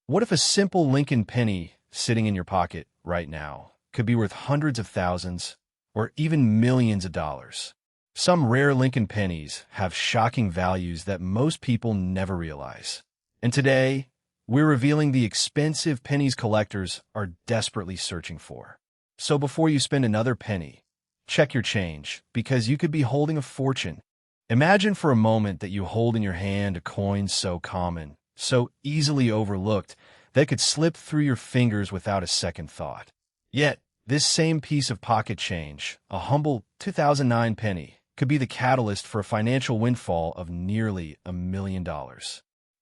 What if a simple Lincoln penny sitting in your pocket right now could be worth hundreds of thousands or even millions of dollars? Some rare Lincoln pennies have shocking values that most people never realize. And today, we're revealing the expensive pennies collectors are desperately searching for. So before you spend another penny, check your change, because you could be holding a fortune. Imagine for a moment that you hold in your hand a coin so common, so easily overlooked, that it could slip through your fingers without a second thought. Yet, this same piece of pocket change, a humble 2009 penny, could be the catalyst for a financial windfall of nearly $1 million.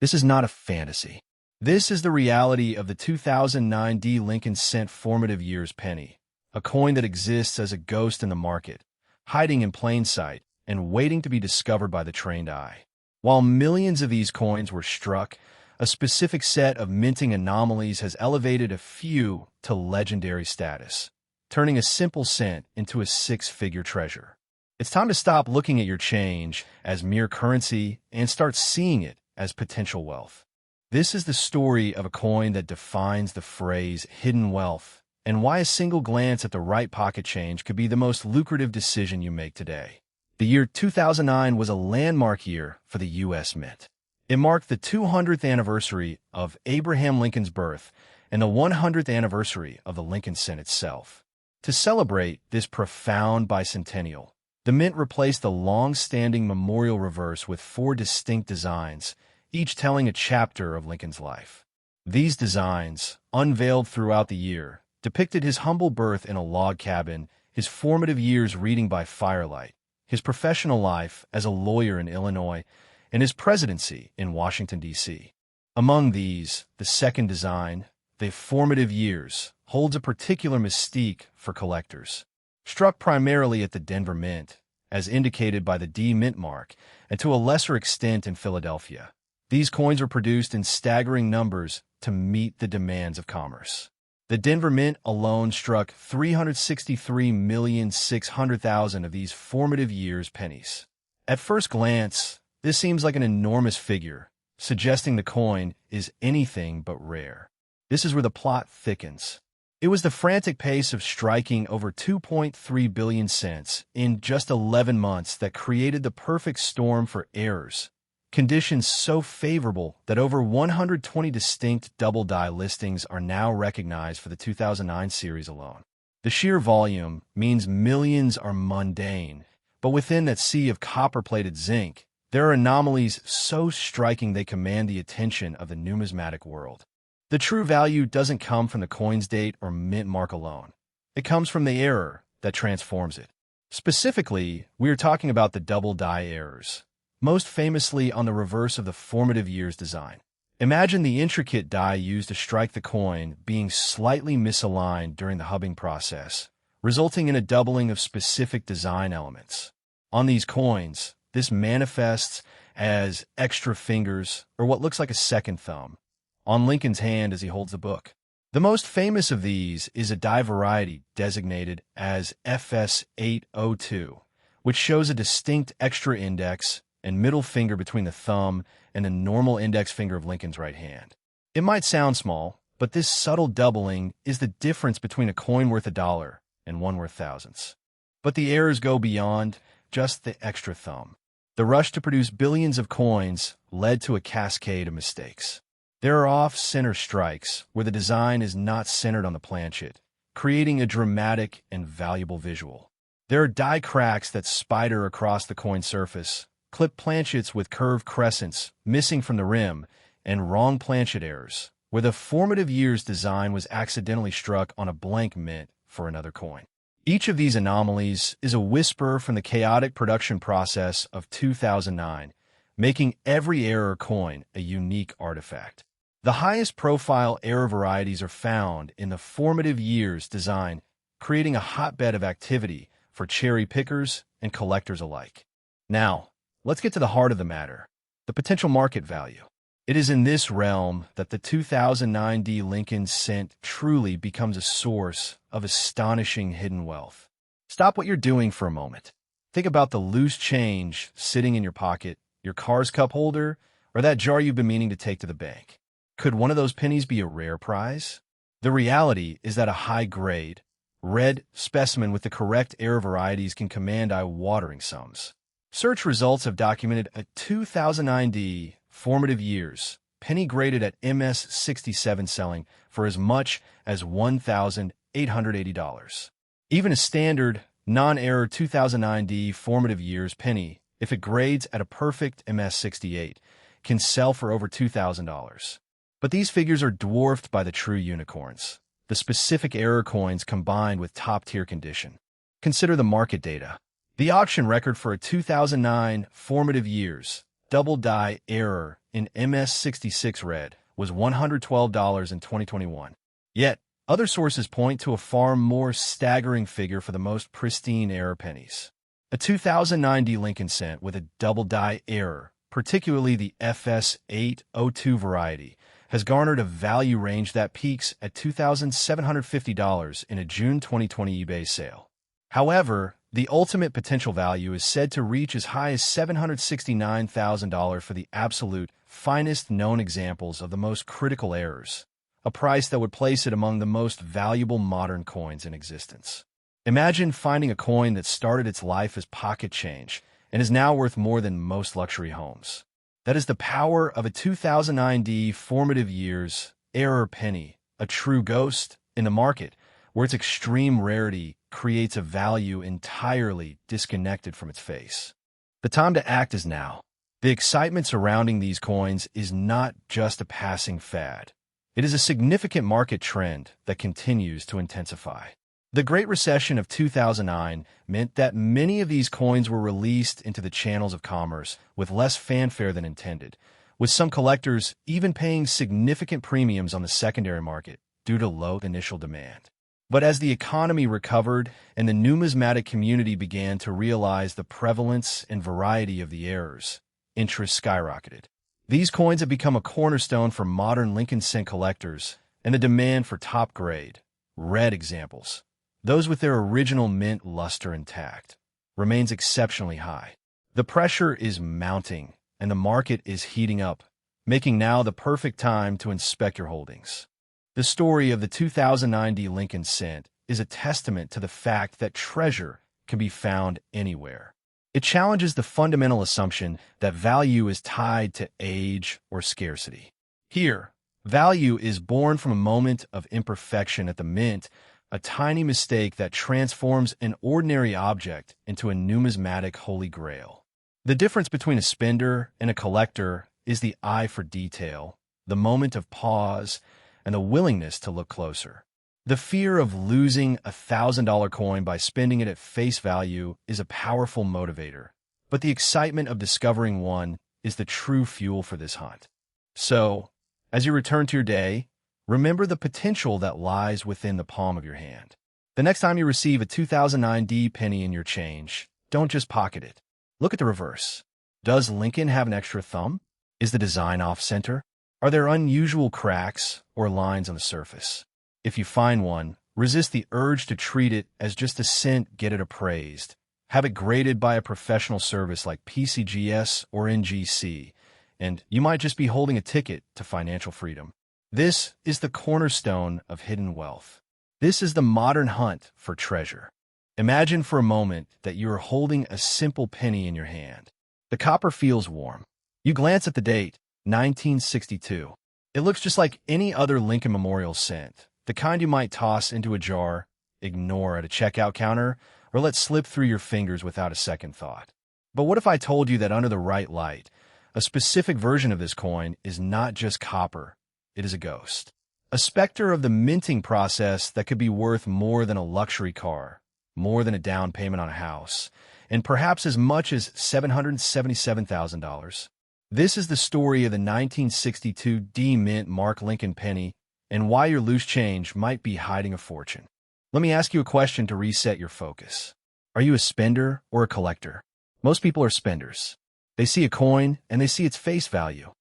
This is not a fantasy. This is the reality of the 2009 D. Lincoln Cent Formative Years penny, a coin that exists as a ghost in the market, hiding in plain sight and waiting to be discovered by the trained eye. While millions of these coins were struck, a specific set of minting anomalies has elevated a few to legendary status, turning a simple cent into a six-figure treasure. It's time to stop looking at your change as mere currency and start seeing it as potential wealth. This is the story of a coin that defines the phrase hidden wealth, and why a single glance at the right pocket change could be the most lucrative decision you make today. The year 2009 was a landmark year for the U.S. Mint. It marked the 200th anniversary of Abraham Lincoln's birth and the 100th anniversary of the Lincoln Cent itself. To celebrate this profound bicentennial, the Mint replaced the long-standing memorial reverse with four distinct designs, each telling a chapter of Lincoln's life. These designs, unveiled throughout the year, depicted his humble birth in a log cabin, his formative years reading by firelight, his professional life as a lawyer in Illinois, and his presidency in Washington, D.C. Among these, the second design, the formative years, holds a particular mystique for collectors. Struck primarily at the Denver Mint, as indicated by the D Mint mark, and to a lesser extent in Philadelphia, these coins were produced in staggering numbers to meet the demands of commerce. The Denver Mint alone struck 363,600,000 of these formative years pennies. At first glance, this seems like an enormous figure, suggesting the coin is anything but rare. This is where the plot thickens. It was the frantic pace of striking over 2.3 billion cents in just 11 months that created the perfect storm for errors, conditions so favorable that over 120 distinct double-die listings are now recognized for the 2009 series alone. The sheer volume means millions are mundane, but within that sea of copper-plated zinc, there are anomalies so striking they command the attention of the numismatic world. The true value doesn't come from the coin's date or mint mark alone. It comes from the error that transforms it. Specifically, we are talking about the double-die errors, most famously on the reverse of the formative years design. Imagine the intricate die used to strike the coin being slightly misaligned during the hubbing process, resulting in a doubling of specific design elements. On these coins, this manifests as extra fingers or what looks like a second thumb on Lincoln's hand as he holds the book. The most famous of these is a die variety designated as FS802, which shows a distinct extra index and middle finger between the thumb and the normal index finger of Lincoln's right hand. It might sound small, but this subtle doubling is the difference between a coin worth $1 and one worth thousands. But the errors go beyond just the extra thumb. The rush to produce billions of coins led to a cascade of mistakes. There are off-center strikes where the design is not centered on the planchet, creating a dramatic and valuable visual. There are die cracks that spider across the coin surface, clipped planchets with curved crescents missing from the rim, and wrong planchet errors, where the formative years design was accidentally struck on a blank mint for another coin. Each of these anomalies is a whisper from the chaotic production process of 2009, making every error coin a unique artifact. The highest profile error varieties are found in the formative years design, creating a hotbed of activity for cherry pickers and collectors alike. Now, let's get to the heart of the matter, the potential market value. It is in this realm that the 2009 D. Lincoln Cent truly becomes a source of astonishing hidden wealth. Stop what you're doing for a moment. Think about the loose change sitting in your pocket, your car's cup holder, or that jar you've been meaning to take to the bank. Could one of those pennies be a rare prize? The reality is that a high-grade, red specimen with the correct error varieties can command eye-watering sums. Search results have documented a 2009D formative years penny graded at MS67 selling for as much as $1,880. Even a standard, non-error 2009D formative years penny, if it grades at a perfect MS68, can sell for over $2,000. But these figures are dwarfed by the true unicorns, the specific error coins combined with top-tier condition. Consider the market data. The auction record for a 2009 formative years double-die error in MS66 red was $112 in 2021. Yet, other sources point to a far more staggering figure for the most pristine error pennies. A 2009 Lincoln cent with a double-die error, particularly the FS802 variety, has garnered a value range that peaks at $2,750 in a June 2020 eBay sale. However, the ultimate potential value is said to reach as high as $769,000 for the absolute finest known examples of the most critical errors, a price that would place it among the most valuable modern coins in existence. Imagine finding a coin that started its life as pocket change and is now worth more than most luxury homes. That is the power of a 2009D formative years error penny, a true ghost in the market, where its extreme rarity creates a value entirely disconnected from its face. The time to act is now. The excitement surrounding these coins is not just a passing fad. It is a significant market trend that continues to intensify. The Great Recession of 2009 meant that many of these coins were released into the channels of commerce with less fanfare than intended, with some collectors even paying significant premiums on the secondary market due to low initial demand. But as the economy recovered and the numismatic community began to realize the prevalence and variety of the errors, interest skyrocketed. These coins have become a cornerstone for modern Lincoln cent collectors, and the demand for top-grade, red examples, those with their original mint luster intact, remains exceptionally high. The pressure is mounting, and the market is heating up, making now the perfect time to inspect your holdings. The story of the 2009 Lincoln cent is a testament to the fact that treasure can be found anywhere. It challenges the fundamental assumption that value is tied to age or scarcity. Here, value is born from a moment of imperfection at the mint, a tiny mistake that transforms an ordinary object into a numismatic holy grail. The difference between a spender and a collector is the eye for detail, the moment of pause, and the willingness to look closer. The fear of losing a $1,000 coin by spending it at face value is a powerful motivator, but the excitement of discovering one is the true fuel for this hunt. So, as you return to your day, remember the potential that lies within the palm of your hand. The next time you receive a 2009 penny in your change, don't just pocket it. Look at the reverse. Does Lincoln have an extra thumb? Is the design off-center? Are there unusual cracks or lines on the surface? If you find one, resist the urge to treat it as just a cent, get it appraised. Have it graded by a professional service like PCGS or NGC, and you might just be holding a ticket to financial freedom. This is the cornerstone of hidden wealth. This is the modern hunt for treasure. Imagine for a moment that you are holding a simple penny in your hand. The copper feels warm. You glance at the date, 1962. It looks just like any other Lincoln Memorial cent, the kind you might toss into a jar, ignore at a checkout counter, or let slip through your fingers without a second thought. But what if I told you that under the right light, a specific version of this coin is not just copper, it is a ghost. A specter of the minting process that could be worth more than a luxury car, more than a down payment on a house, and perhaps as much as $777,000. This is the story of the 1962 D-Mint Mark Lincoln penny and why your loose change might be hiding a fortune. Let me ask you a question to reset your focus. Are you a spender or a collector? Most people are spenders. They see a coin and they see its face value,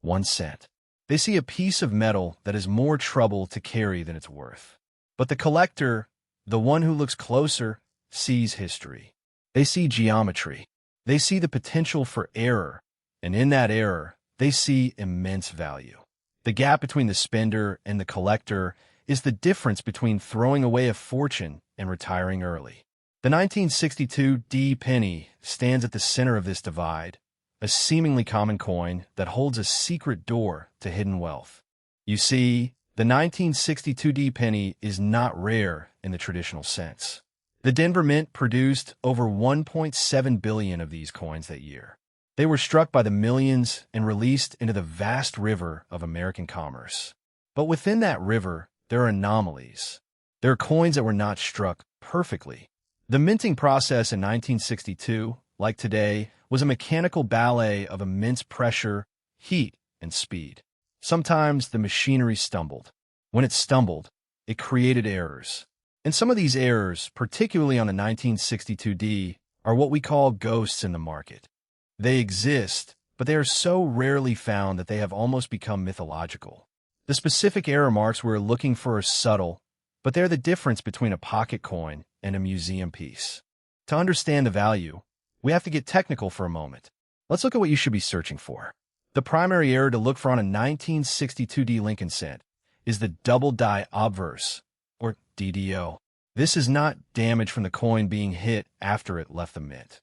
1 cent. They see a piece of metal that is more trouble to carry than it's worth. But the collector, the one who looks closer, sees history. They see geometry. They see the potential for error. And in that error, they see immense value. The gap between the spender and the collector is the difference between throwing away a fortune and retiring early. The 1962 D penny stands at the center of this divide, a seemingly common coin that holds a secret door to hidden wealth. You see, the 1962 D penny is not rare in the traditional sense. The Denver Mint produced over 1.7 billion of these coins that year. They were struck by the millions and released into the vast river of American commerce. But within that river, there are anomalies. There are coins that were not struck perfectly. The minting process in 1962, like today, was a mechanical ballet of immense pressure, heat, and speed. Sometimes the machinery stumbled. When it stumbled, it created errors. And some of these errors, particularly on the 1962 D, are what we call ghosts in the market. They exist, but they are so rarely found that they have almost become mythological. The specific error marks we're looking for are subtle, but they're the difference between a pocket coin and a museum piece. To understand the value, we have to get technical for a moment. Let's look at what you should be searching for. The primary error to look for on a 1962 D Lincoln cent is the double die obverse, or DDO. This is not damage from the coin being hit after it left the mint.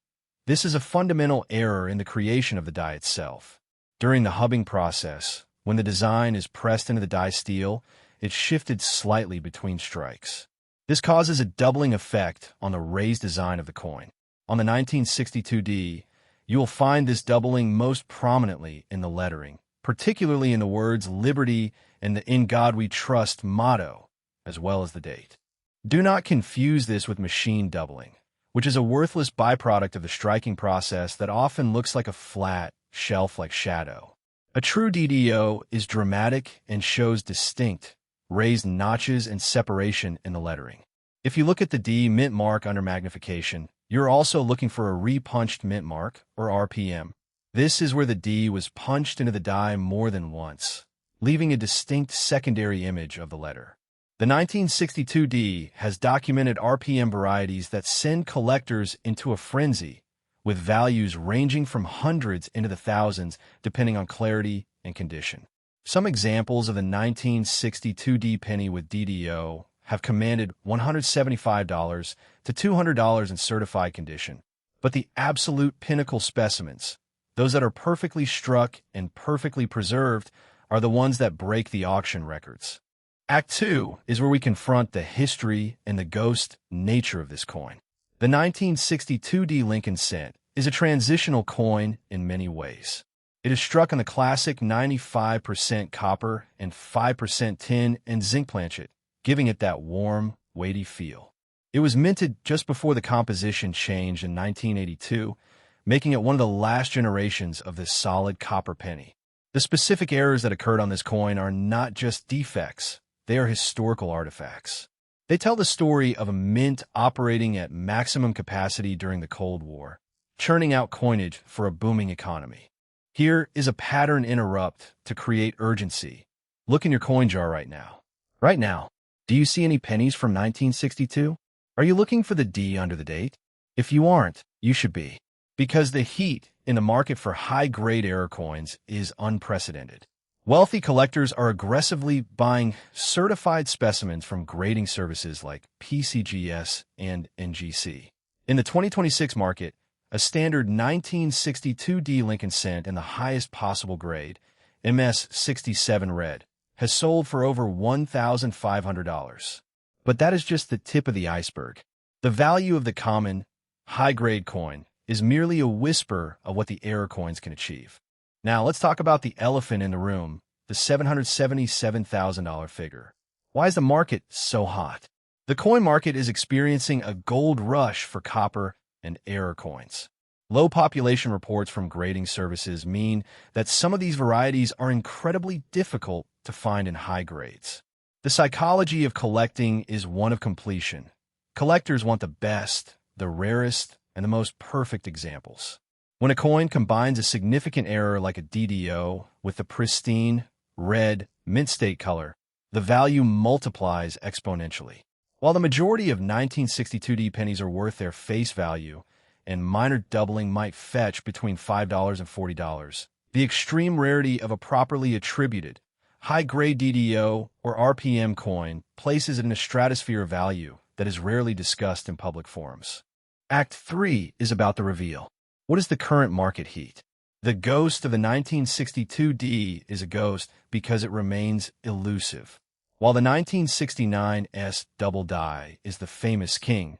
This is a fundamental error in the creation of the die itself. During the hubbing process, when the design is pressed into the die steel, it's shifted slightly between strikes. This causes a doubling effect on the raised design of the coin. On the 1962 D, you will find this doubling most prominently in the lettering, particularly in the words Liberty and the In God We Trust motto, as well as the date. Do not confuse this with machine doubling, which is a worthless byproduct of the striking process that often looks like a flat, shelf-like shadow. A true DDO is dramatic and shows distinct, raised notches and separation in the lettering. If you look at the D mint mark under magnification, you're also looking for a repunched mint mark, or RPM. This is where the D was punched into the die more than once, leaving a distinct secondary image of the letter. The 1962 D has documented RPM varieties that send collectors into a frenzy, with values ranging from hundreds into the thousands depending on clarity and condition. Some examples of the 1962 D penny with DDO have commanded $175 to $200 in certified condition, but the absolute pinnacle specimens, those that are perfectly struck and perfectly preserved, are the ones that break the auction records. Act 2 is where we confront the history and the ghost nature of this coin. The 1962 D Lincoln cent is a transitional coin in many ways. It is struck on the classic 95% copper and 5% tin and zinc planchet, giving it that warm, weighty feel. It was minted just before the composition changed in 1982, making it one of the last generations of this solid copper penny. The specific errors that occurred on this coin are not just defects, they are historical artifacts. They tell the story of a mint operating at maximum capacity during the Cold War, churning out coinage for a booming economy. Here is a pattern interrupt to create urgency. Look in your coin jar right now. Right now, do you see any pennies from 1962? Are you looking for the D under the date? If you aren't, you should be, because the heat in the market for high-grade error coins is unprecedented. Wealthy collectors are aggressively buying certified specimens from grading services like PCGS and NGC. In the 2026 market, a standard 1962 D Lincoln cent in the highest possible grade, MS67 red, has sold for over $1,500. But that is just the tip of the iceberg. The value of the common, high-grade coin is merely a whisper of what the error coins can achieve. Now, let's talk about the elephant in the room, the $777,000 figure. Why is the market so hot? The coin market is experiencing a gold rush for copper and error coins. Low population reports from grading services mean that some of these varieties are incredibly difficult to find in high grades. The psychology of collecting is one of completion. Collectors want the best, the rarest, and the most perfect examples. When a coin combines a significant error like a DDO with the pristine, red, mint state color, the value multiplies exponentially. While the majority of 1962 D pennies are worth their face value, and minor doubling might fetch between $5 and $40, the extreme rarity of a properly attributed, High-grade DDO or RPM coin places it in a stratosphere of value that is rarely discussed in public forums. Act 3 is about the reveal. What is the current market heat? The ghost of the 1962D is a ghost because it remains elusive. While the 1969S double die is the famous king,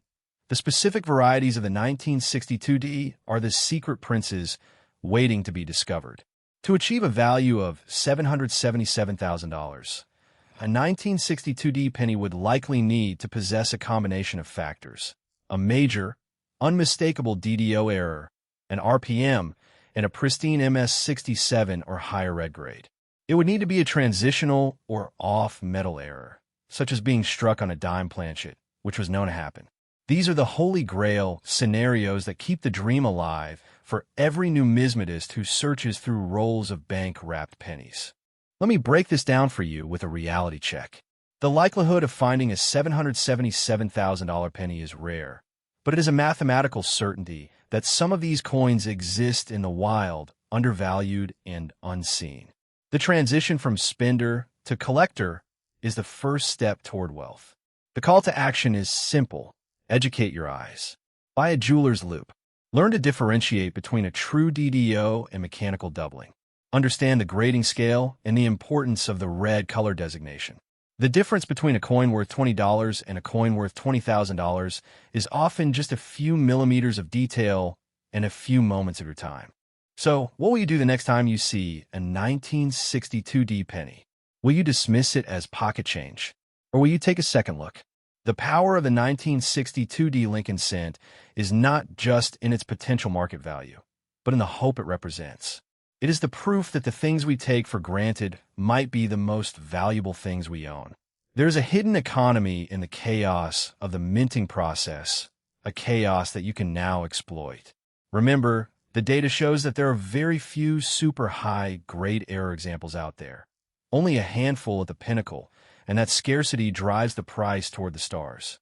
the specific varieties of the 1962D are the secret princes waiting to be discovered. To achieve a value of $777,000, a 1962D penny would likely need to possess a combination of factors: a major, unmistakable DDO error, an RPM, and a pristine MS67 or higher red grade. It would need to be a transitional or off-metal error, such as being struck on a dime planchet, which was known to happen. These are the holy grail scenarios that keep the dream alive for every numismatist who searches through rolls of bank-wrapped pennies. Let me break this down for you with a reality check. The likelihood of finding a $777,000 penny is rare, but it is a mathematical certainty that some of these coins exist in the wild, undervalued, and unseen. The transition from spender to collector is the first step toward wealth. The call to action is simple. Educate your eyes. Buy a jeweler's loupe. Learn to differentiate between a true DDO and mechanical doubling. Understand the grading scale and the importance of the red color designation. The difference between a coin worth $20 and a coin worth $20,000 is often just a few millimeters of detail and a few moments of your time. So, what will you do the next time you see a 1962D penny? Will you dismiss it as pocket change? Or will you take a second look? The power of the 1962D Lincoln cent is not just in its potential market value, but in the hope it represents. It is the proof that the things we take for granted might be the most valuable things we own. There is a hidden economy in the chaos of the minting process, a chaos that you can now exploit. Remember, the data shows that there are very few super high grade error examples out there. Only a handful at the pinnacle, and that scarcity drives the price toward the stars.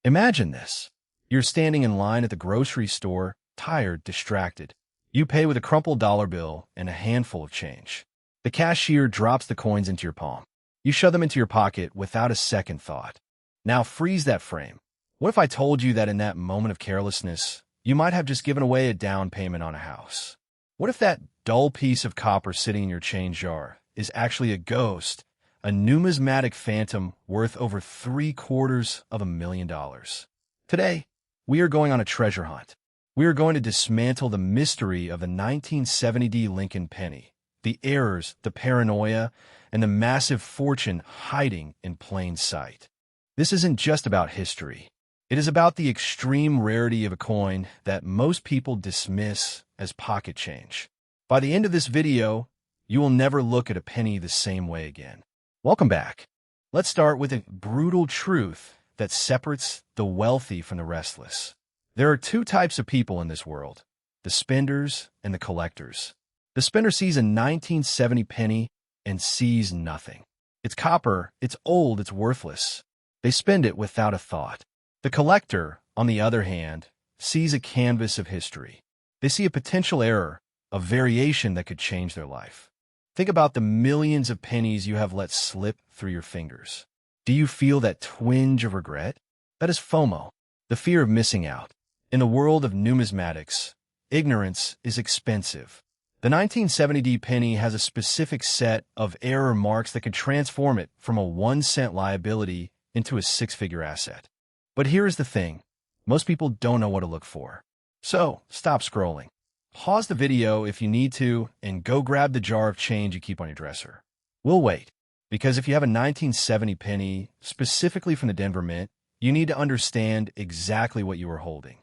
Imagine this. You're standing in line at the grocery store, tired, distracted. You pay with a crumpled dollar bill and a handful of change. The cashier drops the coins into your palm. You shove them into your pocket without a second thought. Now freeze that frame. What if I told you that in that moment of carelessness, you might have just given away a down payment on a house? What if that dull piece of copper sitting in your change jar is actually a ghost, a numismatic phantom worth over $750,000? Today, we are going on a treasure hunt. We are going to dismantle the mystery of the 1970D Lincoln penny, the errors, the paranoia, and the massive fortune hiding in plain sight. This isn't just about history. It is about the extreme rarity of a coin that most people dismiss as pocket change. By the end of this video, you will never look at a penny the same way again. Welcome back. Let's start with a brutal truth that separates the wealthy from the restless. There are two types of people in this world: the spenders and the collectors. The spender sees a 1970 penny and sees nothing. It's copper, it's old, it's worthless. They spend it without a thought. The collector, on the other hand, sees a canvas of history. They see a potential error, a variation that could change their life. Think about the millions of pennies you have let slip through your fingers. Do you feel that twinge of regret? That is FOMO, the fear of missing out. In the world of numismatics, ignorance is expensive. The 1970D penny has a specific set of error marks that could transform it from a 1-cent liability into a 6-figure asset. But here is the thing. Most people don't know what to look for. So, stop scrolling. Pause the video if you need to, and go grab the jar of change you keep on your dresser. We'll wait, because if you have a 1970 penny, specifically from the Denver Mint, you need to understand exactly what you are holding.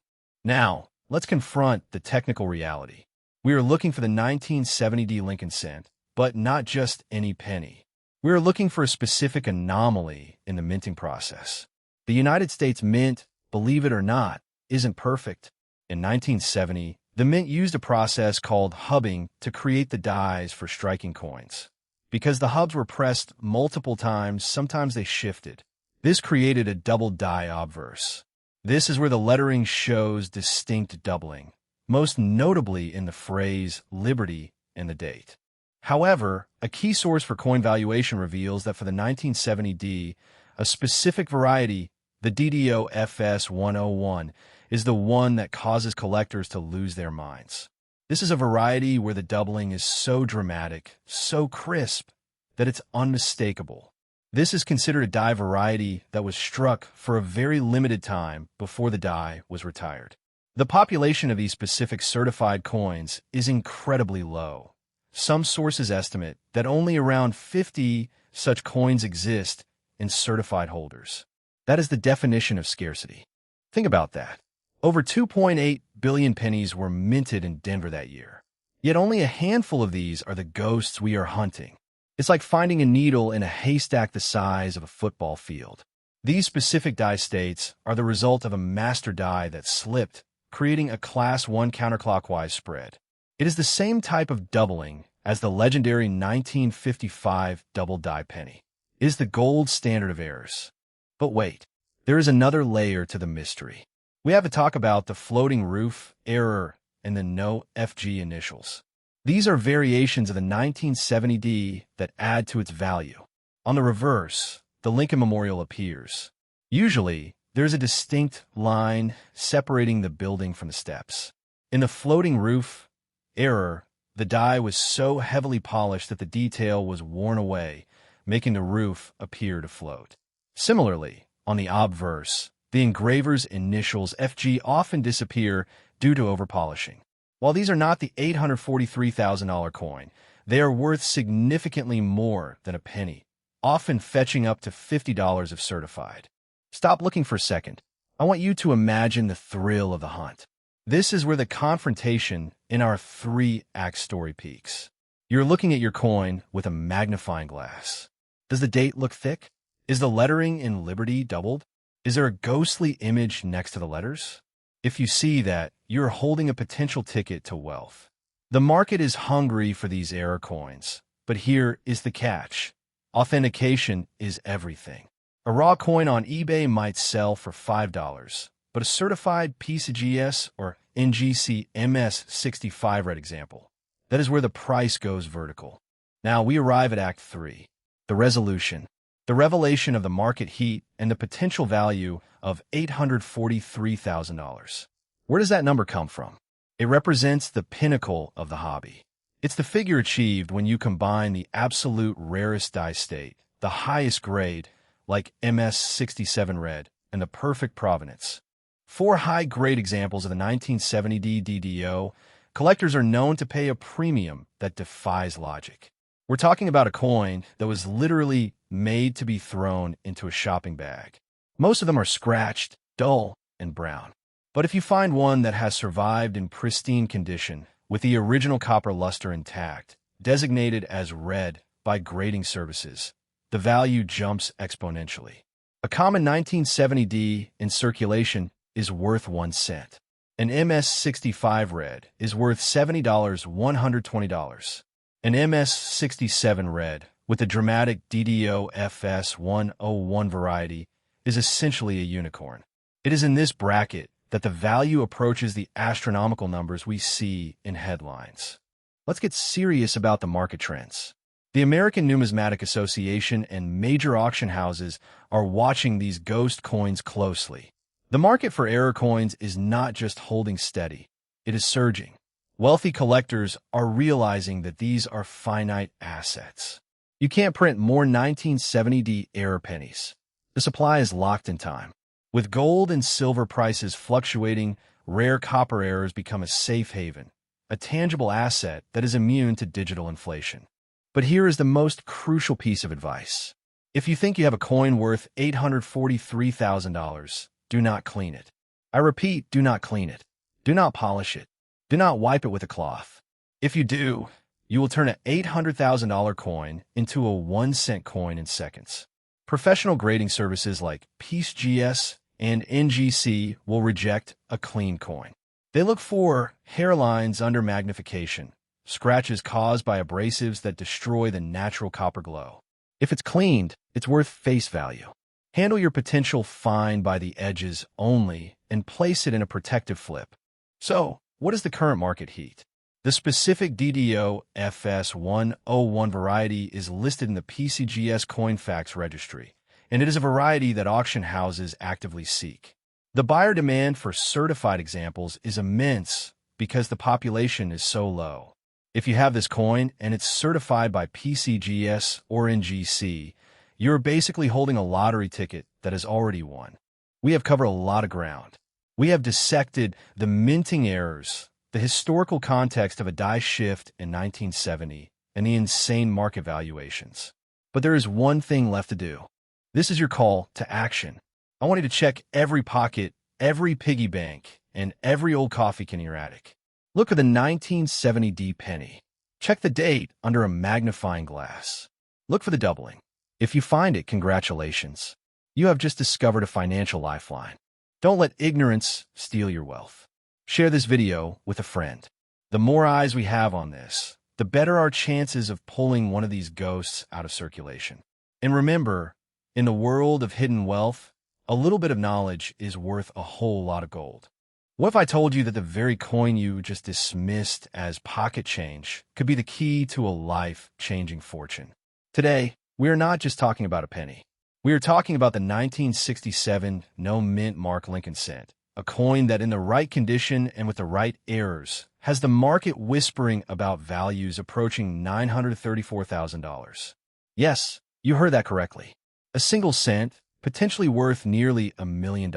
Now, let's confront the technical reality. We are looking for the 1970D Lincoln cent, but not just any penny. We are looking for a specific anomaly in the minting process. The United States Mint, believe it or not, isn't perfect. In 1970, the Mint used a process called hubbing to create the dies for striking coins. Because the hubs were pressed multiple times, sometimes they shifted. This created a double die obverse. This is where the lettering shows distinct doubling, most notably in the phrase Liberty and the date. However, a key source for coin valuation reveals that for the 1970D, a specific variety, the DDO FS101, is the one that causes collectors to lose their minds. This is a variety where the doubling is so dramatic, so crisp, that it's unmistakable. This is considered a die variety that was struck for a very limited time before the die was retired. The population of these specific certified coins is incredibly low. Some sources estimate that only around 50 such coins exist in certified holders. That is the definition of scarcity. Think about that. Over 2.8 billion pennies were minted in Denver that year. Yet only a handful of these are the ghosts we are hunting. It's like finding a needle in a haystack the size of a football field. These specific die states are the result of a master die that slipped, creating a Class 1 counterclockwise spread. It is the same type of doubling as the legendary 1955 double die penny. It is the gold standard of errors. But wait, there is another layer to the mystery. We have to talk about the floating roof, error, and the no FG initials. These are variations of the 1970D that add to its value. On the reverse, the Lincoln Memorial appears. Usually, there's a distinct line separating the building from the steps. In the floating roof, error, the die was so heavily polished that the detail was worn away, making the roof appear to float. Similarly, on the obverse, the engraver's initials FG often disappear due to overpolishing. While these are not the $843,000 coin, they are worth significantly more than a penny, often fetching up to $50 if certified. Stop looking for a second. I want you to imagine the thrill of the hunt. This is where the confrontation in our three-act story peaks. You're looking at your coin with a magnifying glass. Does the date look thick? Is the lettering in Liberty doubled? Is there a ghostly image next to the letters? If you see that, you're holding a potential ticket to wealth. The market is hungry for these error coins, but here is the catch. Authentication is everything. A raw coin on eBay might sell for $5, but a certified PCGS or NGC MS65 red example, that is where the price goes vertical. Now we arrive at Act 3, the resolution. The revelation of the market heat and the potential value of $843,000. Where does that number come from? It represents the pinnacle of the hobby. It's the figure achieved when you combine the absolute rarest die state, the highest grade, like MS67 red, and the perfect provenance. 4 high-grade examples of the 1970D DDO, collectors are known to pay a premium that defies logic. We're talking about a coin that was literally made to be thrown into a shopping bag. Most of them are scratched, dull, and brown. But if you find one that has survived in pristine condition, with the original copper luster intact, designated as red by grading services, the value jumps exponentially. A common 1970D in circulation is worth 1 cent. An MS65 red is worth $70, $120. An MS67 red, with the dramatic DDO FS101 variety, is essentially a unicorn. It is in this bracket that the value approaches the astronomical numbers we see in headlines. Let's get serious about the market trends. The American Numismatic Association and major auction houses are watching these ghost coins closely. The market for error coins is not just holding steady, it is surging. Wealthy collectors are realizing that these are finite assets. You can't print more 1970D error pennies. The supply is locked in time. With gold and silver prices fluctuating, rare copper errors become a safe haven, a tangible asset that is immune to digital inflation. But here is the most crucial piece of advice. If you think you have a coin worth $843,000, do not clean it. I repeat, do not clean it. Do not polish it. Do not wipe it with a cloth. If you do, you will turn an $800,000 coin into a 1-cent coin in seconds. Professional grading services like PCGS and NGC will reject a clean coin. They look for hairlines under magnification, scratches caused by abrasives that destroy the natural copper glow. If it's cleaned, it's worth face value. Handle your potential fine by the edges only and place it in a protective flip. So, what is the current market heat? The specific DDO FS101 variety is listed in the PCGS Coinfax registry, and it is a variety that auction houses actively seek. The buyer demand for certified examples is immense because the population is so low. If you have this coin and it's certified by PCGS or NGC, you're basically holding a lottery ticket that has already won. We have covered a lot of ground. We have dissected the minting errors, the historical context of a die shift in 1970, and the insane market valuations. But there is one thing left to do. This is your call to action. I want you to check every pocket, every piggy bank, and every old coffee can in your attic. Look for the 1970 penny. Check the date under a magnifying glass. Look for the doubling. If you find it, congratulations. You have just discovered a financial lifeline. Don't let ignorance steal your wealth. Share this video with a friend. The more eyes we have on this, the better our chances of pulling one of these ghosts out of circulation. And remember, in the world of hidden wealth, a little bit of knowledge is worth a whole lot of gold. What if I told you that the very coin you just dismissed as pocket change could be the key to a life-changing fortune? Today, we are not just talking about a penny. We are talking about the 1967 no-mint mark Lincoln cent, a coin that in the right condition and with the right errors has the market whispering about values approaching $934,000. Yes, you heard that correctly. A single cent, potentially worth nearly $1 million.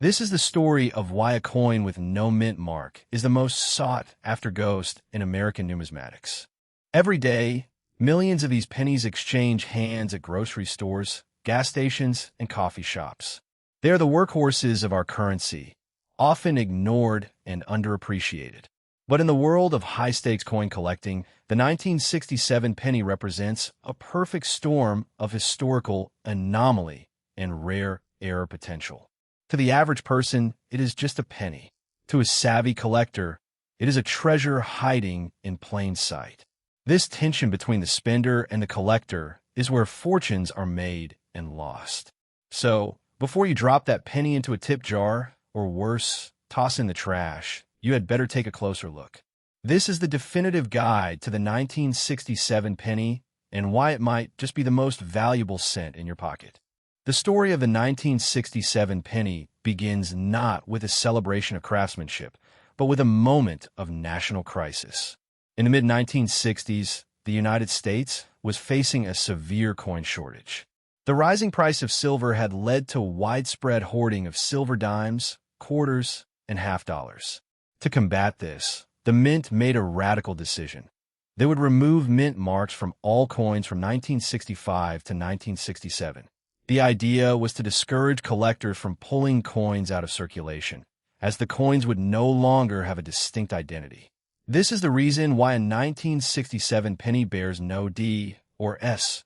This is the story of why a coin with no mint mark is the most sought-after ghost in American numismatics. Every day, millions of these pennies exchange hands at grocery stores, gas stations, and coffee shops. They are the workhorses of our currency, often ignored and underappreciated. But in the world of high-stakes coin collecting, the 1967 penny represents a perfect storm of historical anomaly and rare error potential. To the average person, it is just a penny. To a savvy collector, it is a treasure hiding in plain sight. This tension between the spender and the collector is where fortunes are made and lost. So, before you drop that penny into a tip jar, or worse, toss in the trash, you had better take a closer look. This is the definitive guide to the 1967 penny and why it might just be the most valuable cent in your pocket. The story of the 1967 penny begins not with a celebration of craftsmanship, but with a moment of national crisis. In the mid-1960s, the United States was facing a severe coin shortage. The rising price of silver had led to widespread hoarding of silver dimes, quarters, and half dollars. To combat this, the mint made a radical decision. They would remove mint marks from all coins from 1965 to 1967. The idea was to discourage collectors from pulling coins out of circulation, as the coins would no longer have a distinct identity. This is the reason why a 1967 penny bears no D or S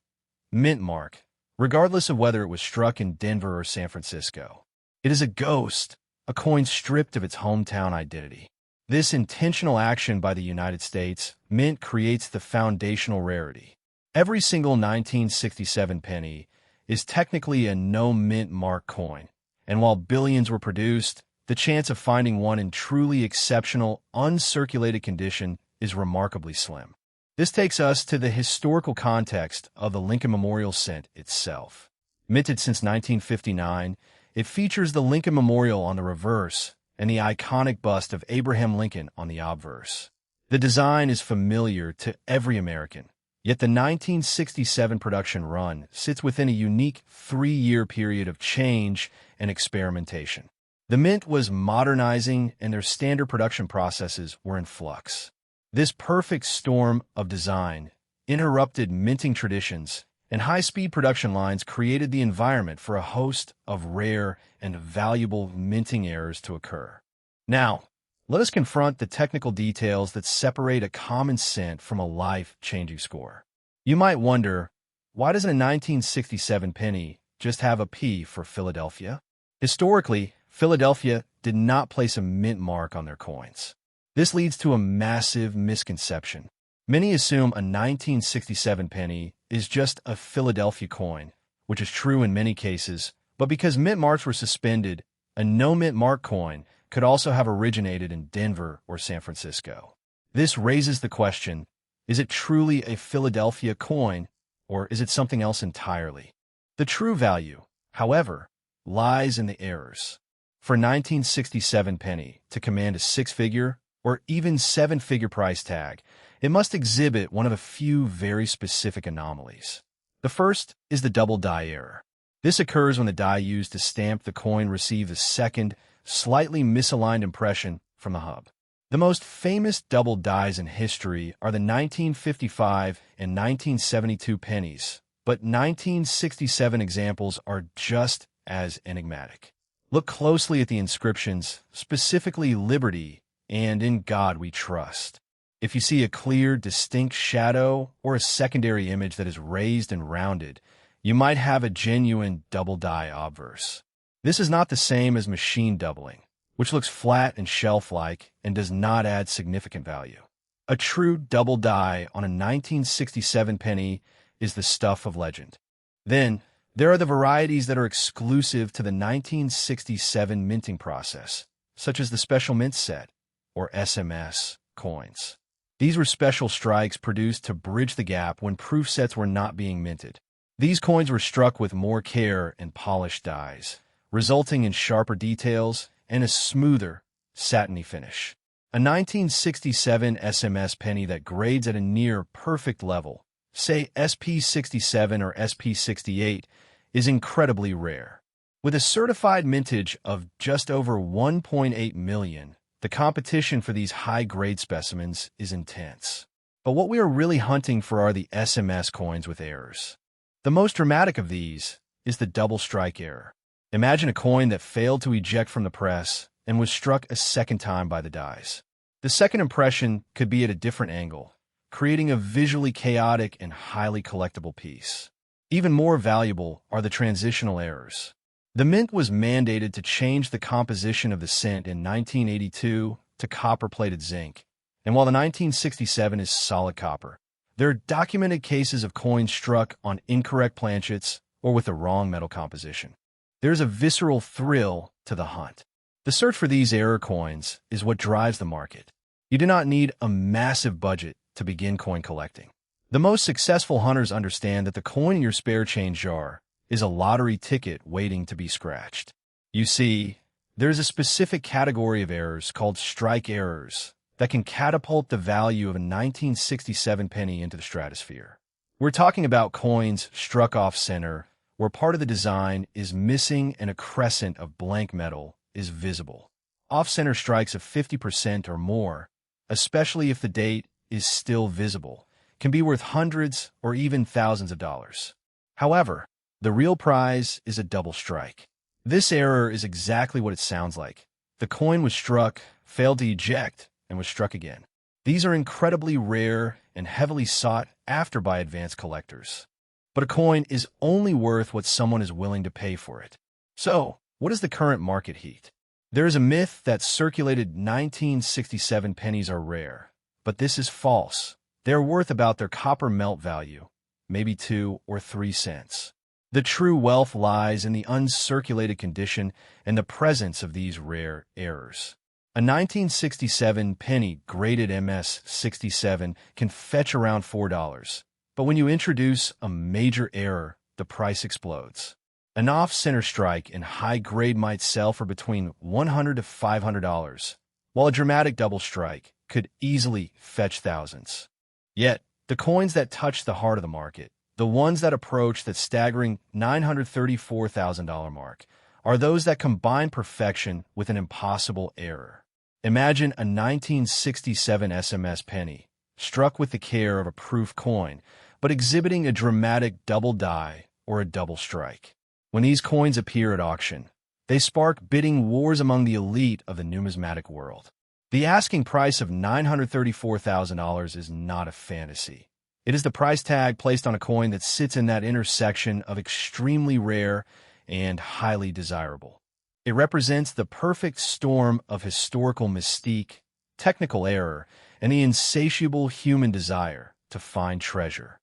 mint mark, regardless of whether it was struck in Denver or San Francisco. It is a ghost, a coin stripped of its hometown identity. This intentional action by the United States Mint creates the foundational rarity. Every single 1967 penny is technically a no-mint mark coin, and while billions were produced, the chance of finding one in truly exceptional, uncirculated condition is remarkably slim. This takes us to the historical context of the Lincoln Memorial cent itself. Minted since 1959, it features the Lincoln Memorial on the reverse and the iconic bust of Abraham Lincoln on the obverse. The design is familiar to every American, yet the 1967 production run sits within a unique 3-year period of change and experimentation. The Mint was modernizing and their standard production processes were in flux. This perfect storm of design interrupted minting traditions, and high-speed production lines created the environment for a host of rare and valuable minting errors to occur. Now, let us confront the technical details that separate a common cent from a life-changing score. You might wonder, why doesn't a 1967 penny just have a P for Philadelphia? Historically, Philadelphia did not place a mint mark on their coins. This leads to a massive misconception. Many assume a 1967 penny is just a Philadelphia coin, which is true in many cases, but because mint marks were suspended, a no-mint mark coin could also have originated in Denver or San Francisco. This raises the question, is it truly a Philadelphia coin, or is it something else entirely? The true value, however, lies in the errors. For 1967 penny to command a six-figure or even seven-figure price tag, it must exhibit one of a few very specific anomalies. The first is the double die error. This occurs when the die used to stamp the coin receives a second, slightly misaligned impression from the hub. The most famous double dies in history are the 1955 and 1972 pennies, but 1967 examples are just as enigmatic. Look closely at the inscriptions, specifically Liberty and In God We Trust. If you see a clear, distinct shadow or a secondary image that is raised and rounded, you might have a genuine double die obverse. This is not the same as machine doubling, which looks flat and shelf-like and does not add significant value. A true double die on a 1967 penny is the stuff of legend. Then, there are the varieties that are exclusive to the 1967 minting process, such as the Special Mint Set, or SMS, coins. These were special strikes produced to bridge the gap when proof sets were not being minted. These coins were struck with more care and polished dies, resulting in sharper details and a smoother, satiny finish. A 1967 SMS penny that grades at a near-perfect level, say SP67 or SP68, is incredibly rare. With a certified mintage of just over 1.8 million, the competition for these high-grade specimens is intense. But what we are really hunting for are the SMS coins with errors. The most dramatic of these is the double strike error. Imagine a coin that failed to eject from the press and was struck a second time by the dies. The second impression could be at a different angle, creating a visually chaotic and highly collectible piece. Even more valuable are the transitional errors. The mint was mandated to change the composition of the cent in 1982 to copper-plated zinc, and while the 1967 is solid copper, there are documented cases of coins struck on incorrect planchets or with the wrong metal composition. There's a visceral thrill to the hunt. The search for these error coins is what drives the market. You do not need a massive budget to begin coin collecting. The most successful hunters understand that the coin in your spare change jar is a lottery ticket waiting to be scratched. You see, there's a specific category of errors called strike errors that can catapult the value of a 1967 penny into the stratosphere. We're talking about coins struck off-center, where part of the design is missing and a crescent of blank metal is visible. Off-center strikes of 50% or more, especially if the date is still visible, can be worth hundreds or even thousands of dollars. However, the real prize is a double strike. This error is exactly what it sounds like. The coin was struck, failed to eject, and was struck again. These are incredibly rare and heavily sought after by advanced collectors. But a coin is only worth what someone is willing to pay for it. So, what is the current market heat? There is a myth that circulated 1967 pennies are rare, but this is false. They are worth about their copper melt value, maybe 2 or 3 cents. The true wealth lies in the uncirculated condition and the presence of these rare errors. A 1967 penny graded MS67 can fetch around $4, but when you introduce a major error, the price explodes. An off-center strike in high grade might sell for between $100 to $500, while a dramatic double strike could easily fetch thousands. Yet, the coins that touch the heart of the market, the ones that approach that staggering $934,000 mark, are those that combine perfection with an impossible error. Imagine a 1967 SMS penny, struck with the care of a proof coin, but exhibiting a dramatic double die or a double strike. When these coins appear at auction, they spark bidding wars among the elite of the numismatic world. The asking price of $934,000 is not a fantasy. It is the price tag placed on a coin that sits in that intersection of extremely rare and highly desirable. It represents the perfect storm of historical mystique, technical error, and the insatiable human desire to find treasure.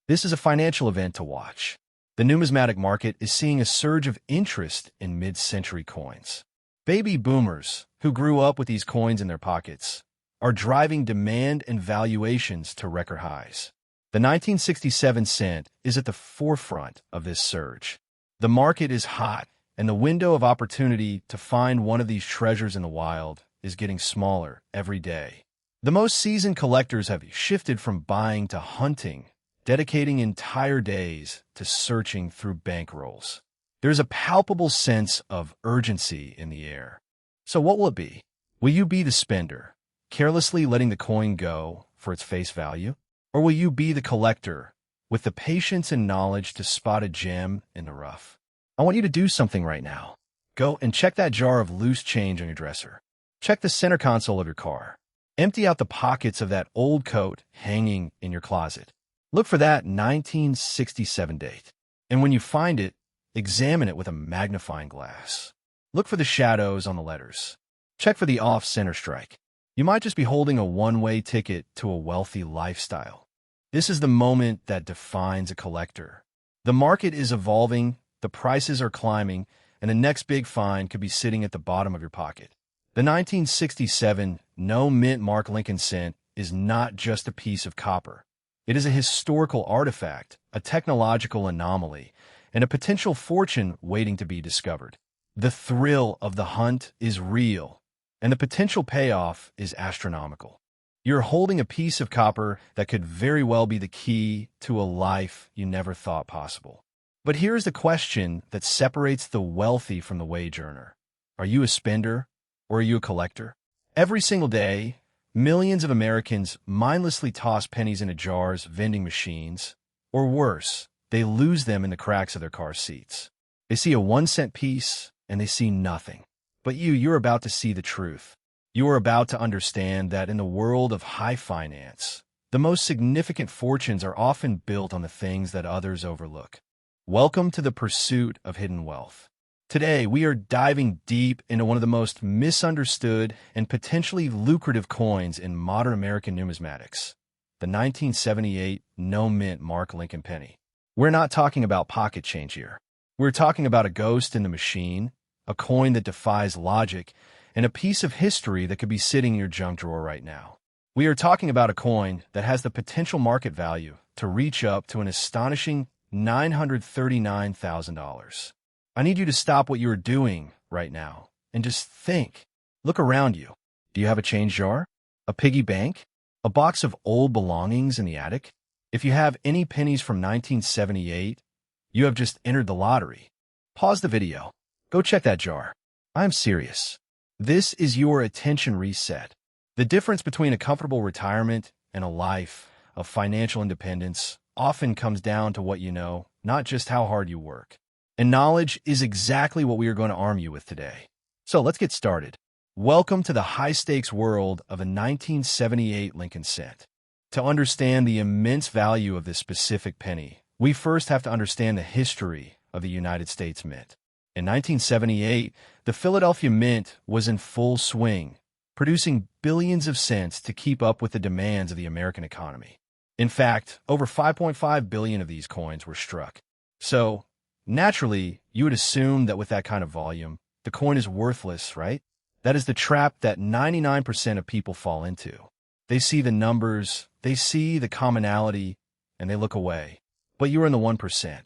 This is a financial event to watch. The numismatic market is seeing a surge of interest in mid-century coins. Baby boomers, who grew up with these coins in their pockets, are driving demand and valuations to record highs. The 1967 cent is at the forefront of this surge. The market is hot, and the window of opportunity to find one of these treasures in the wild is getting smaller every day. The most seasoned collectors have shifted from buying to hunting, dedicating entire days to searching through bankrolls. There's a palpable sense of urgency in the air. So what will it be? Will you be the spender, carelessly letting the coin go for its face value? Or will you be the collector, with the patience and knowledge to spot a gem in the rough? I want you to do something right now. Go and check that jar of loose change on your dresser. Check the center console of your car. Empty out the pockets of that old coat hanging in your closet. Look for that 1967 date. And when you find it, examine it with a magnifying glass. Look for the shadows on the letters. Check for the off-center strike. You might just be holding a one-way ticket to a wealthy lifestyle. This is the moment that defines a collector. The market is evolving, the prices are climbing, and the next big find could be sitting at the bottom of your pocket. The 1967 no-mint mark Lincoln cent is not just a piece of copper. It is a historical artifact, a technological anomaly, and a potential fortune waiting to be discovered. The thrill of the hunt is real, and the potential payoff is astronomical. You're holding a piece of copper that could very well be the key to a life you never thought possible. But here's the question that separates the wealthy from the wage earner. Are you a spender, or are you a collector? Every single day, millions of Americans mindlessly toss pennies into jars, vending machines, or worse, they lose them in the cracks of their car seats. They see a 1-cent piece, and they see nothing. But you're about to see the truth. You are about to understand that in the world of high finance, the most significant fortunes are often built on the things that others overlook. Welcome to the pursuit of hidden wealth. Today, we are diving deep into one of the most misunderstood and potentially lucrative coins in modern American numismatics, the 1978 no-mint mark Lincoln penny. We're not talking about pocket change here. We're talking about a ghost in the machine, a coin that defies logic, and a piece of history that could be sitting in your junk drawer right now. We are talking about a coin that has the potential market value to reach up to an astonishing $939,000. I need you to stop what you are doing right now and just think. Look around you. Do you have a change jar? A piggy bank? A box of old belongings in the attic? If you have any pennies from 1978, you have just entered the lottery. Pause the video. Go check that jar. I'm serious. This is your attention reset. The difference between a comfortable retirement and a life of financial independence often comes down to what you know, not just how hard you work. And knowledge is exactly what we are going to arm you with today. So let's get started. Welcome to the high-stakes world of a 1978 Lincoln cent. To understand the immense value of this specific penny, we first have to understand the history of the United States Mint. In 1978, the Philadelphia Mint was in full swing, producing billions of cents to keep up with the demands of the American economy. In fact, over 5.5 billion of these coins were struck. So, naturally, you would assume that with that kind of volume, the coin is worthless, right? That is the trap that 99% of people fall into. They see the numbers, they see the commonality, and they look away. But you are in the 1%.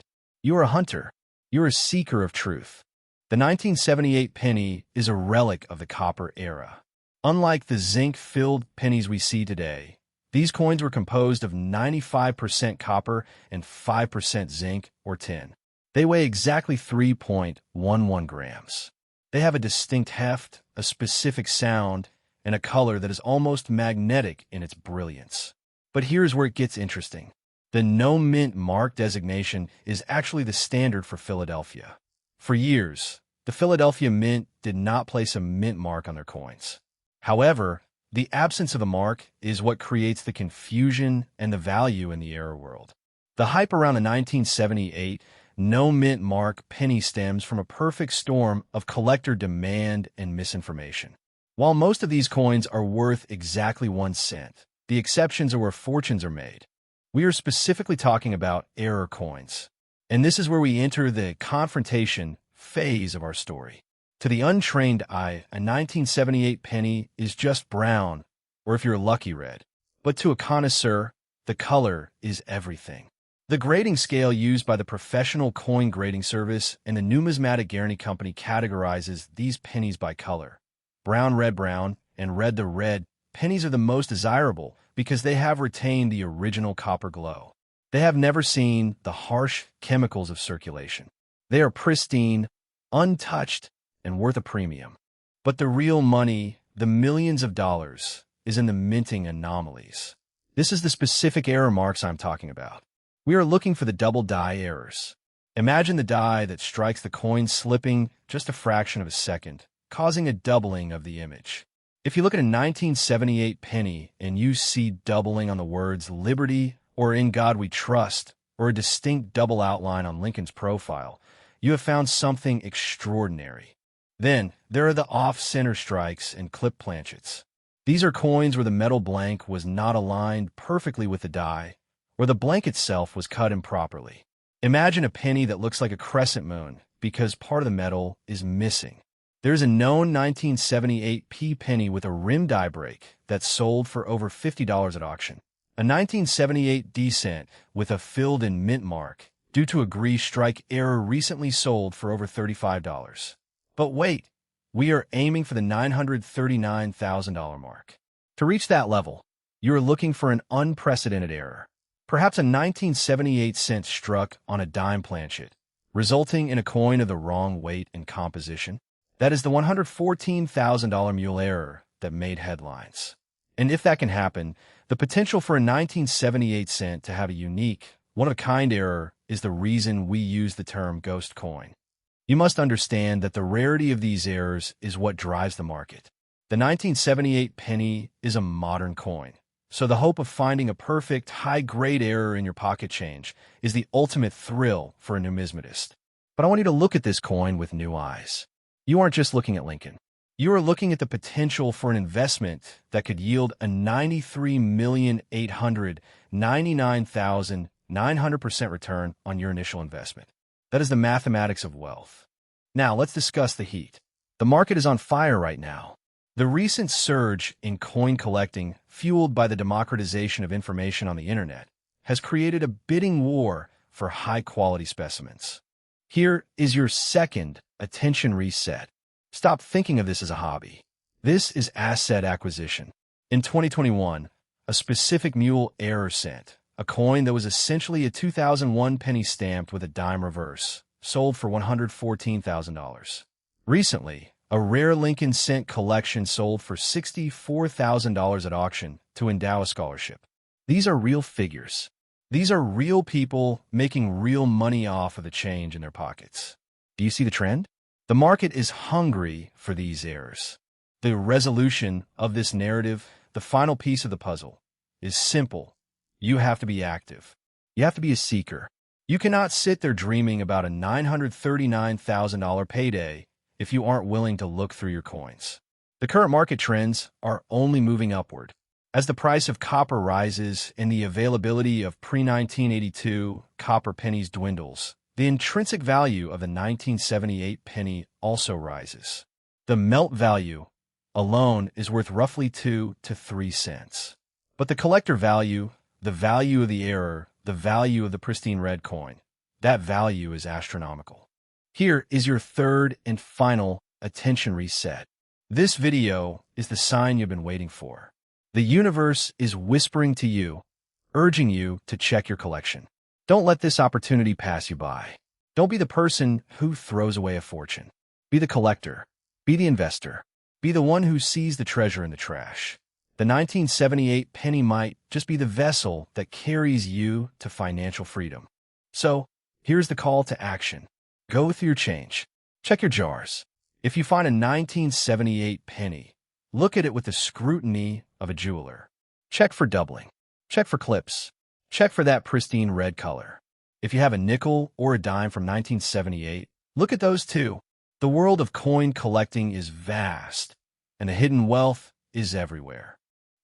You are a hunter. You're a seeker of truth. The 1978 penny is a relic of the copper era. Unlike the zinc-filled pennies we see today, these coins were composed of 95% copper and 5% zinc or tin. They weigh exactly 3.11 grams. They have a distinct heft, a specific sound, and a color that is almost magnetic in its brilliance. But here's where it gets interesting. The no-mint mark designation is actually the standard for Philadelphia. For years, the Philadelphia Mint did not place a mint mark on their coins. However, the absence of a mark is what creates the confusion and the value in the error world. The hype around the 1978 no-mint mark penny stems from a perfect storm of collector demand and misinformation. While most of these coins are worth exactly 1 cent, the exceptions are where fortunes are made. We are specifically talking about error coins. And this is where we enter the confrontation phase of our story. To the untrained eye, a 1978 penny is just brown, or if you're lucky, red. But to a connoisseur, the color is everything. The grading scale used by the Professional Coin Grading Service and the Numismatic Guarantee Company categorizes these pennies by color. Brown, and red the red. Pennies are the most desirable because they have retained the original copper glow. They have never seen the harsh chemicals of circulation. They are pristine, untouched, and worth a premium. But the real money, the millions of dollars, is in the minting anomalies. This is the specific error marks I'm talking about. We are looking for the double die errors. Imagine the die that strikes the coin slipping just a fraction of a second, causing a doubling of the image. If you look at a 1978 penny and you see doubling on the words Liberty or In God We Trust, or a distinct double outline on Lincoln's profile, you have found something extraordinary. Then, there are the off-center strikes and clip planchets. These are coins where the metal blank was not aligned perfectly with the die, or the blank itself was cut improperly. Imagine a penny that looks like a crescent moon because part of the metal is missing. There's a known 1978 P penny with a rim die break that sold for over $50 at auction. A 1978 D cent with a filled-in mint mark due to a grease strike error recently sold for over $35. But wait, we are aiming for the $939,000 mark. To reach that level, you are looking for an unprecedented error. Perhaps a 1978 cent struck on a dime planchet, resulting in a coin of the wrong weight and composition. That is the $114,000 mule error that made headlines. And if that can happen, the potential for a 1978 cent to have a unique, one-of-a-kind error is the reason we use the term ghost coin. You must understand that the rarity of these errors is what drives the market. The 1978 penny is a modern coin, so the hope of finding a perfect, high-grade error in your pocket change is the ultimate thrill for a numismatist. But I want you to look at this coin with new eyes. You aren't just looking at Lincoln. You are looking at the potential for an investment that could yield a 93,899,900% return on your initial investment. That is the mathematics of wealth. Now, let's discuss the heat. The market is on fire right now. The recent surge in coin collecting, fueled by the democratization of information on the internet, has created a bidding war for high-quality specimens. Here is your second attention reset. Stop thinking of this as a hobby. This is asset acquisition. In 2021, a specific mule error cent, a coin that was essentially a 2001 penny stamped with a dime reverse, sold for $114,000. Recently, a rare Lincoln cent collection sold for $64,000 at auction to endow a scholarship. These are real figures. These are real people making real money off of the change in their pockets. Do you see the trend? The market is hungry for these errors. The resolution of this narrative, the final piece of the puzzle, is simple. You have to be active. You have to be a seeker. You cannot sit there dreaming about a $939,000 payday if you aren't willing to look through your coins. The current market trends are only moving upward. As the price of copper rises and the availability of pre-1982 copper pennies dwindles, the intrinsic value of the 1978 penny also rises. The melt value alone is worth roughly 2 to 3 cents. But the collector value, the value of the error, the value of the pristine red coin, that value is astronomical. Here is your third and final attention reset. This video is the sign you've been waiting for. The universe is whispering to you, urging you to check your collection. Don't let this opportunity pass you by. Don't be the person who throws away a fortune. Be the collector. Be the investor. Be the one who sees the treasure in the trash. The 1978 penny might just be the vessel that carries you to financial freedom. So, here's the call to action. Go through your change. Check your jars. If you find a 1978 penny, look at it with the scrutiny of a jeweler. Check for doubling. Check for clips. Check for that pristine red color. If you have a nickel or a dime from 1978, look at those too. The world of coin collecting is vast, and the hidden wealth is everywhere.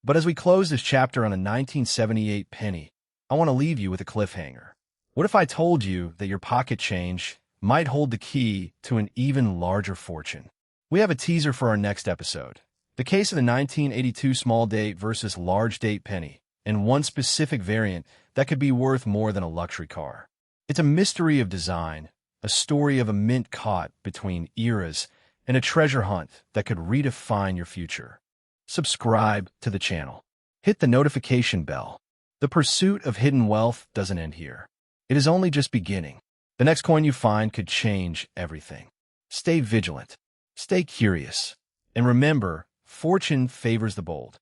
But as we close this chapter on a 1978 penny, I want to leave you with a cliffhanger. What if I told you that your pocket change might hold the key to an even larger fortune? We have a teaser for our next episode. The case of the 1982 small date versus large date penny, and one specific variant that could be worth more than a luxury car. It's a mystery of design, a story of a mint caught between eras, and a treasure hunt that could redefine your future. Subscribe to the channel. Hit the notification bell. The pursuit of hidden wealth doesn't end here. It is only just beginning. The next coin you find could change everything. Stay vigilant. Stay curious. And remember, fortune favors the bold.